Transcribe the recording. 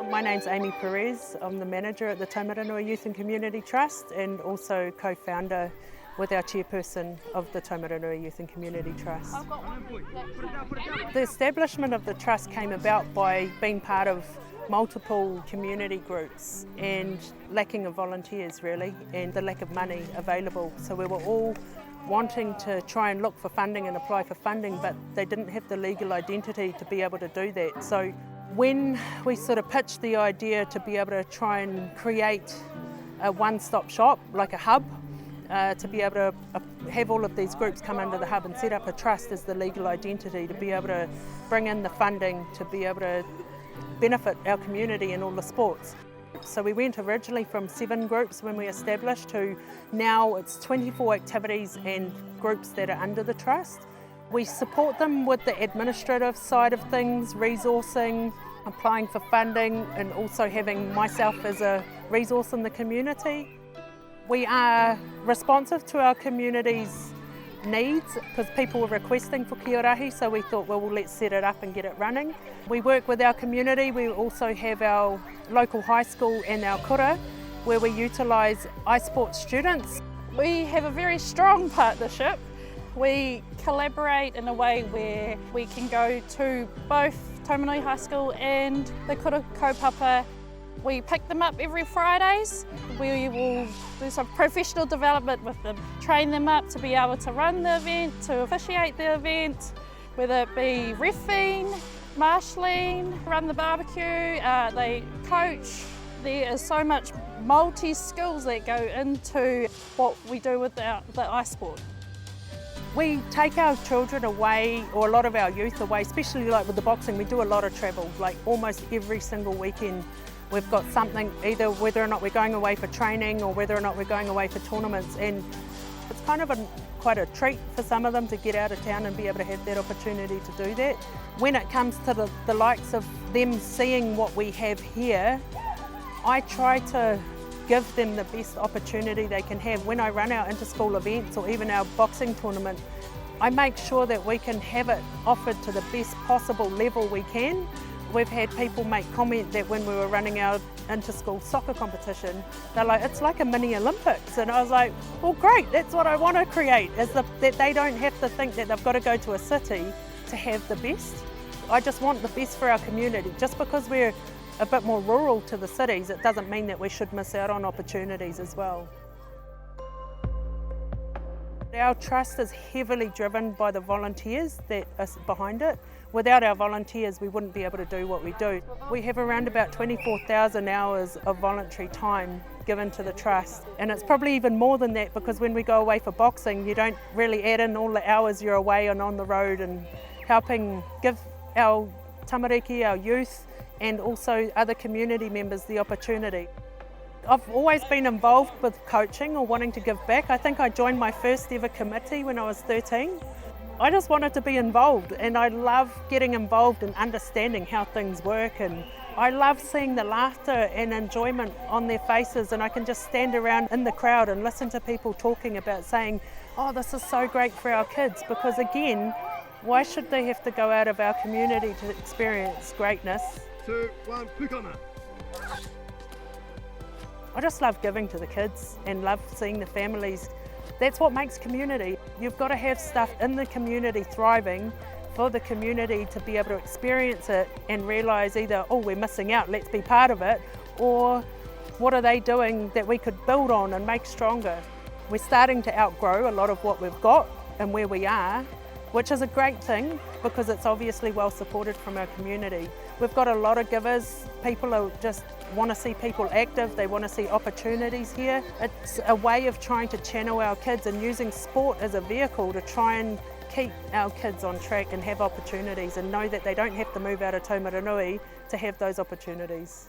My name's Amy Perez. I'm the manager at the Taumarunui Youth and Community Trust and also co-founder with our chairperson of the Taumarunui Youth and Community Trust. The establishment of the trust came about by being part of multiple community groups and lacking of volunteers really, and the lack of money available. So we were all wanting to try and look for funding and apply for funding, but they didn't have the legal identity to be able to do that. So when we sort of pitched the idea to be able to try and create a one-stop shop, like a hub, to be able to have all of these groups come under the hub and set up a trust as the legal identity, to be able to bring in the funding, to be able to benefit our community in all the sports. So we went originally from 7 groups when we established to now it's 24 activities and groups that are under the trust. We support them with the administrative side of things, resourcing, applying for funding, and also having myself as a resource in the community. We are responsive to our community's needs because people were requesting for Ki-O-Rahi, so we thought, well, let's set it up and get it running. We work with our community. We also have our local high school and our kura where we utilise ISport students. We have a very strong partnership. We collaborate in a way where we can go to both Taumarunui High School and the kura kaupapa. We pick them up every Fridays. We will do some professional development with them, train them up to be able to run the event, to officiate the event, whether it be reffing, marshalling, run the barbecue, they coach. There is so much multi-skills that go into what we do with the ISport. We take our children away, or a lot of our youth away, especially like with the boxing. We do a lot of travel, like almost every single weekend. We've got something, either whether or not we're going away for training or whether or not we're going away for tournaments, and it's kind of quite a treat for some of them to get out of town and be able to have that opportunity to do that. When it comes to the likes of them seeing what we have here, I try to give them the best opportunity they can have. When I run our inter-school events or even our boxing tournament, I make sure that we can have it offered to the best possible level we can. We've had people make comment that when we were running our inter-school soccer competition, they're like, it's like a mini Olympics. And I was like, well, great, that's what I want to create, is that they don't have to think that they've got to go to a city to have the best. I just want the best for our community. Just because we're a bit more rural to the cities, it doesn't mean that we should miss out on opportunities as well. Our trust is heavily driven by the volunteers that are behind it. Without our volunteers, we wouldn't be able to do what we do. We have around about 24,000 hours of voluntary time given to the trust. And it's probably even more than that, because when we go away for boxing, you don't really add in all the hours you're away and on the road and helping give our tamariki, our youth, and also other community members the opportunity. I've always been involved with coaching or wanting to give back. I think I joined my first ever committee when I was 13. I just wanted to be involved, and I love getting involved and understanding how things work, and I love seeing the laughter and enjoyment on their faces, and I can just stand around in the crowd and listen to people talking about saying, oh, this is so great for our kids, because again, why should they have to go out of our community to experience greatness? 2, 1, pukana. I just love giving to the kids and love seeing the families. That's what makes community. You've got to have stuff in the community thriving for the community to be able to experience it and realise either, oh, we're missing out, let's be part of it, or what are they doing that we could build on and make stronger. We're starting to outgrow a lot of what we've got and where we are, which is a great thing because it's obviously well supported from our community. We've got a lot of givers. People just want to see people active, they want to see opportunities here. It's a way of trying to channel our kids and using sport as a vehicle to try and keep our kids on track and have opportunities and know that they don't have to move out of Taumarunui to have those opportunities.